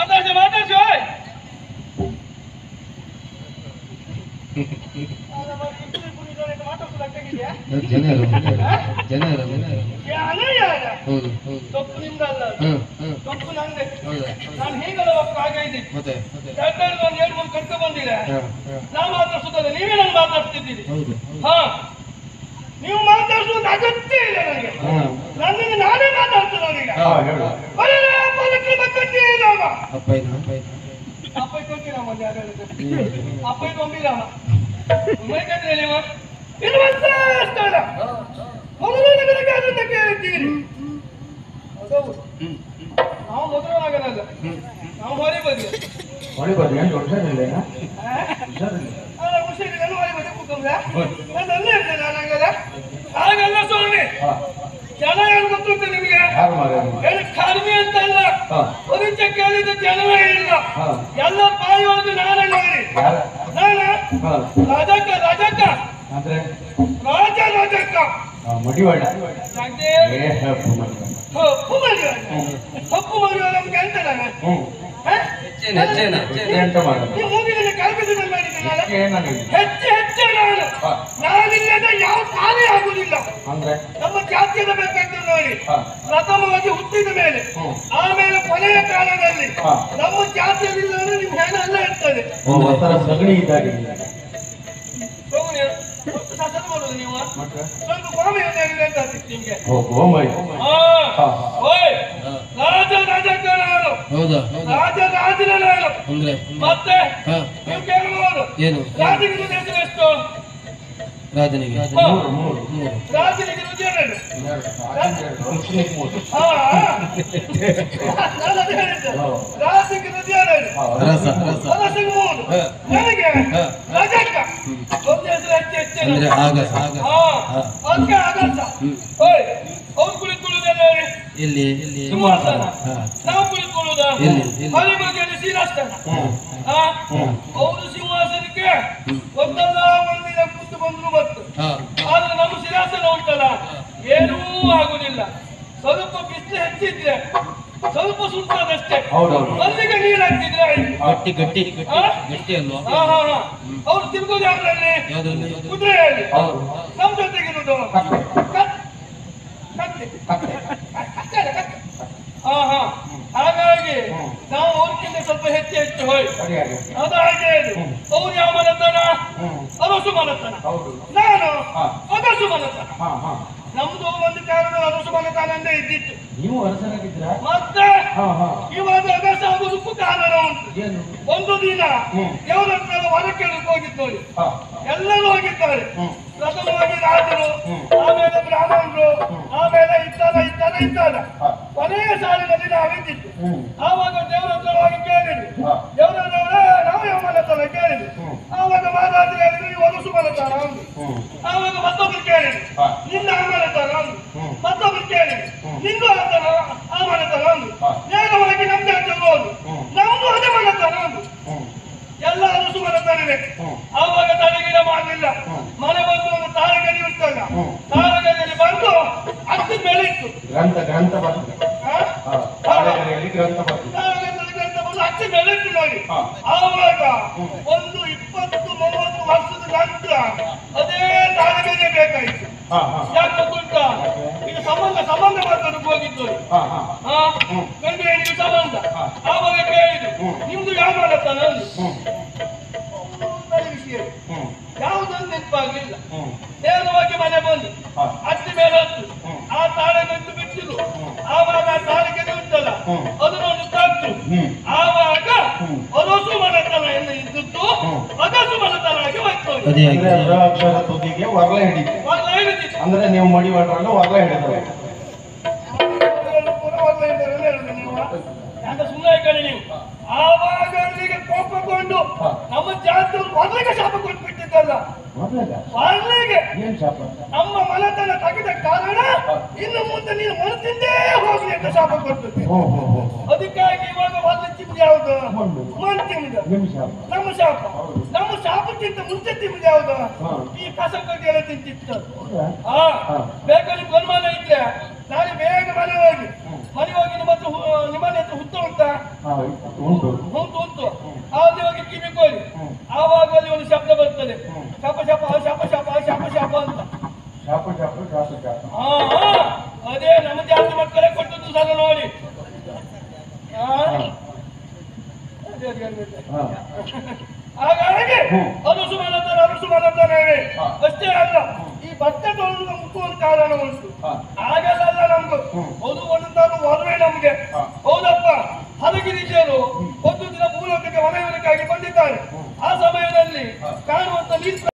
ಮಾತಾಡ್ಸಿ ತಪ್ಪು ನಿಂದಲ್ಲ, ತಪ್ಪು ನಂದೆ. ನಾನು ಹೀಗಲ್ಲ ಹಾಗೆ ಒಂದು 2-3 ಕರ್ಕೊಂಡು ಬಂದಿದೆ. ನಾವು ಮಾತಾಡ್ಸುತ್ತದೆ, ನೀವೇ ನಾನು ಮಾತಾಡ್ತಿದ್ದೀರಿ. ಹಾ, ನೀವು ಮಾತಾಡ್ಸುವುದು ಅಗತ್ಯ ಇಲ್ಲ ನನಗೆ. ನನ್ನಿಂದ ನಾನೇ ಮಾತಾಡ್ತೇನೆ ಅವನಿಗೆ. ಅಪ್ಪ ಕೊಟ್ಟಿರಾಮ ಅಪ್ಪ ಕೊಂಬಿರಾಮ ನೀವು ಇರುವಂತ ಸ್ಥಳ ಮೊದಲು ಅದನ್ನ ಕೇಳಿದ್ದೀರಿ. ನಾವು ಮೊದಲಾಗಲ್ಲ, ನಾವು ಹೊಳೆ ಬದಿ ಹುಷಾರಿಲ್ಲ ಹೊಳೆ ಬದಿ ಕೂತ್ಕೊಂಡ ನಾನು ಅಲ್ಲೇ ಇರ್ತೇನೆ. ನಾನಾಗಲ್ಲ ಹಾಗಲ್ಲ ಸ್ವಾಮಿ, ಜನ ಏನು ಗೊತ್ತುಂಟು ನಿಮಗೆ? ಕಡಿಮೆ ಅಂತಲ್ಲ, ಪರಿಚ ಕೇಳಿದ ಜನವೇ ಇಲ್ಲ. ಎಲ್ಲ ಬಾಯಿ ಹೋಗಿ ನಾನೇ ನೋಡಿ. ನಾನ ರಾಜಕ್ಕ ರಾಜಕ್ಕ ರಾಜ ರಾಜಕ್ಕ ಮಡಿವಾಡ ತಪ್ಪು ಮಾಡುವ ನಮ್ಗೆ ಅಂತ ನಾನು ಮೂಗಿನಲ್ಲಿ ಕಲ್ಪಿಸಿದ ಹೆಚ್ಚು ಹೆಚ್ಚು ನಾನಿಲ್ಲದ ಯಾವ ಕಾರ್ಯ ಆಗುದಿಲ್ಲ. ನಮ್ಮ ಜಾತಿಯದ ಬೇಕಾಗ್ತದೆ ನೋಡಿ. ಪ್ರಥಮವಾಗಿ ಹುಟ್ಟಿದ ಮೇಲೆ, ಆಮೇಲೆ ಕೊನೆಯ ಕಾಲದಲ್ಲಿ ನಮ್ಮ ಜಾತಿಯಲ್ಲಿಲ್ಲ ಅಂದ್ರೆ ನಿಮ್ ಹೆಣ ಎಲ್ಲ ಇರ್ತದೆ. ಸಗಣಿ ಇದ್ದಾಗ ಮಾಡೋದು ನೀವು ಸ್ವಲ್ಪ ಗೋಮೆಯಲ್ಲಿ ಅಂತ ನಿಮ್ಗೆ. ರಾಜ ರಾಜಕ್ಕ ನಾನು, ರಾಜ ರಾಜನ ನಾನು. ಮತ್ತೆ ನೀವು ಕೇಳಬಹುದು ರಾಜನಿಗೆ ಹೆಸರು ಎಷ್ಟು? ರಾಜನಿಗೆ ರುಚಿಯ ರಾಜನಿಗೆ ರುಚಿಯ ನನಗೆ ರಾಜಕ್ಕ ಒಂದು ಹೆಸರು ಹೆಚ್ಚು ಅದಕ್ಕೆ ಆಗಲ್ಲ. ಅವ್ರು ಕುಳಿತುಕೊಳ್ಳುವುದೆಲ್ಲ ಇಲ್ಲಿ ಸಿಂಹಾಸನ, ನಾವು ಕುಳಿತುಕೊಳ್ಳುವುದ ಮನೆ ಬಗೆಯಲ್ಲಿ ಶ್ರೀರಾಷ್ಟ್ರನ. ಅವರು ಸಿಂಹಾಸನಕ್ಕೆ ಒಂದಲ್ಲ ಒಂದಿನ ಕೂತು ಬಂದ್ರು ಬತ್ತು. ಆದ್ರೆ ನಮ್ಮ ಸಿಂಹಾಸನ ಉಂಟಲ್ಲ ಏನೂ ಆಗುದಿಲ್ಲ. ಸ್ವಲ್ಪ ಬಿಸಿಲು ಹೆಚ್ಚಿದ್ರೆ ಸ್ವಲ್ಪ ಸುತ್ತದಷ್ಟೇ, ಅಲ್ಲಿಗೆ ನೀರು ಹಾಕಿದ್ರೆ ಅವ್ರು ತಿರುಗೋದು ಯಾವ್ದ್ರಲ್ಲಿ? ಕುದುರೆಯಲ್ಲಿ. ನಮ್ಮ ಜೊತೆಗಿರುವುದು ಹಾಗಾಗಿ ನಾವು ಅವ್ರಿಗಿಂತ ಸ್ವಲ್ಪ ಹೆಚ್ಚು ಹೋಯ್. ಅದು ಹಾಗೆ ಅವ್ರು ಯಾವ ಮನತನ? ಅರಸು ಮನತನ. ನಾನು ಅಗಸು ಮನತನ. ನಮ್ದು ಒಂದು ಕಾರಣ ಅರಸು ಮನತನ ಅಂದೇ ಇದ್ದಿತ್ತು. ಮತ್ತೆ ಇವಾಗ ಅಗಸ ಆಗುದಕ್ಕೂ ಕಾರಣ ಉಂಟು. ಒಂದು ದಿನ ದೇವರ ಹೊರಕ್ಕೆ ಹೋಗಿದ್ದು ನೋಡಿ, ಎಲ್ಲರೂ ಹೋಗಿದ್ದಾರೆ. ಪ್ರಥಮವಾಗಿ ರಾಜರು, ಆಮೇಲೆ ಬ್ರಾಹ್ಮಣರು, ಆಮೇಲೆ ಇದ್ದಾರ ಕೊನೆಯ ಸಾಲಿನಲ್ಲಿ ನಾವಿದ್ದಿತ್ತು. ಆವಾಗ ದೇವರ ಹತ್ರ ಹೋಗಿ ಕೇಳಿದ್ವಿ, ದೇವರವರ ನಾವು ಯಾವ ಮನತನ ಕೇಳಿದ್ವಿ. ಆವಾಗ ಮಹಾರಾಜ ಹೇಳಿದ್ರು ಈ ಹೊಲಸು ಮನತನ ಅಂದು. ಆವಾಗ ಮತ್ತೊಬ್ರು ಕೇಳಿದ್ವಿ, ನಿನ್ನ ಆ ಮನತನ ಅಂದು. ಮತ್ತೊಬ್ರು ಕೇಳಿದ್ವಿ, ನಿಂದು ಆ ಮನತನ ಅಂದು. ನೇರವಾಗಿ ನಮ್ದು ಅಂತ ಹೋದ್ರು, ನಮ್ದು ಅದೇ ಮನತನ ಅಂದು. ಎಲ್ಲ ಹೊಲಸು ಮನತನವೇ. ಆವಾಗ ತಲೆಗಿಡ ಮಾಡಲಿಲ್ಲ. ಮನೆ ಬಂದು ಒಂದು ತಾಳಗಡಿ ಇರ್ತಲ್ಲ, ತಾಳಗಡಿಯಲ್ಲಿ ಬಂದು ಅಷ್ಟು ಬೆಳೀತು. ಅಷ್ಟು ಬೆಳೀತು ನೋಡಿ. ಆವಾಗ ಒಂದು 20-30 ವರ್ಷದ ನಂತರ ಅದೇ ತಾಳಗಡಿ ಬೇಕಾಯಿತು. ಯಾಕೆ ಗೊತ್ತುಂಟ? ಇದು ಸಂಬಂಧ ಮಾತಾಡಕ್ಕೆ ಹೋಗಿದ್ದು ಗಂಡು ಹೆಣ್ಣಿಗೆ ಸಂಬಂಧ. ಆವಾಗ ಕೇಳಿದ್ರು, ನಿಮ್ದು ಯಾವ ಮಾಡತ್ತಾನ ವಿಷಯ ಯಾವುದೊಂದು ನೆನಪಾಗಲಿಲ್ಲ. ನೇರವಾಗಿ ಮನೆ ಬಂದು ಅತ್ತಿ ಮೇಲೆ ಹತ್ತು ಆ ತಾಳೆಗಂಟು ಬಿಟ್ಟಿರು. ಆವಾಗ ಆ ತಾಳಿಗೆ ಉಂಟಲ್ಲ ಅದನ್ನೊಂದು ತಂತು. ಆವಾಗ ಅರಸು ಮನತನ ಎಂದು ಇದ್ದದ್ದು ಅಗಸು ಮನತನ ಆಗಿ ಹೋಯ್ತು. ಅಂದ್ರೆ ನೀವು ಮಡಿವಾಡ್ರಲ್ಲ ಹೊರಲ ಹಿಡಿದ್ರೆ ಸುಮ್ಮನೆ ಕಣಿ ನೀವು. ಆವಾಗ ಅಲ್ಲಿಗೆ ಕೋಪಗೊಂಡು ನಮ್ಮ ಜಾತಿ ಮೊದಲಿಗೆ ಶಾಪ ಕೊಟ್ಬಿಟ್ಟಿದ್ದಲ್ಲ. ಮೊದಲಿಗೆ ನಮ್ಮ ಮನತನ ತೆಗೆದ ಕಾರಣ ಇನ್ನು ಮುಂದೆ ನೀನು ಮನತಿಂದೇ ಹೋಗ್ಲಿ ಅಂತ ಶಾಪ ಕೊಡ್ತದೆ. ಅದಕ್ಕಾಗಿ ಇವಾಗ ಮೊದಲು ತಿಂದು ಯಾವುದು? ಮಣ್ಣು ತಿಂದು ನಮ್ಮ ಶಾಪ. ನಮ್ಮ ಶಾಪಕ್ಕಿಂತ ಮುಂಚೆ ತಿಂದು ಯಾವುದು? ಈ ಕಸ ಕಡ್ಡಿ ಎಲ್ಲ ತಿಂತಿತ್ತು. ಬೇಕಾದ್ರೆ ಗೊಂದಮಾನ ಇದ್ರೆ ನಾಳೆ ಬೇಗ ಮನೆ ಹೋಗಿ ನಿಮ್ಮನೆ ಹತ್ರ ಹುತ್ತ ಉಂಟಾ? ಉಂಟು. ಉಂಟು ಅಲ್ಲಿ ಹೋಗಿ ಕಿವಿಕೊಳ್ಳಿ. ಆವಾಗ ಅಲ್ಲಿ ಒಂದು ಶಬ್ದ ಬರ್ತದೆ, ಶಪ ಶಪ ಶಪ ಶಪ ಶಪ ಶಪ ಅಂತ. ಶಾಪ ಶಾಪ ಶಾಪ ಶಾಪ. ಅದೇ ನಮ್ಮ ಜಾತಿ ಮಕ್ಕಳೇ ಕೊಟ್ಟದ್ದು ಸಲ ನೋಡಿ. ಹಾಗಾಗಿ ಅರಸು ಮನತನೇ ಅಷ್ಟೇ ಅಲ್ಲ, ಈ ಬಟ್ಟೆ ತೊಳೆದು ಮುಟ್ಟುವಂತ ಕಾರಣ ಉಂಟು. ಹಾಗೆಲ್ಲ ನಮ್ದು ಅದು ಒಂದು ಮದುವೆ ನಮ್ಗೆ. ಹೌದಪ್ಪ, ಹಲಗಿರಿಜಿಯರು ಒಂದು ದಿನ ಮೂಲಕಕ್ಕೆ ಮನೆಯವರಿಗಾಗಿ ಬಂದಿದ್ದಾರೆ. ಆ ಸಮಯದಲ್ಲಿ ಕಾಣುವಂತ ನೀರು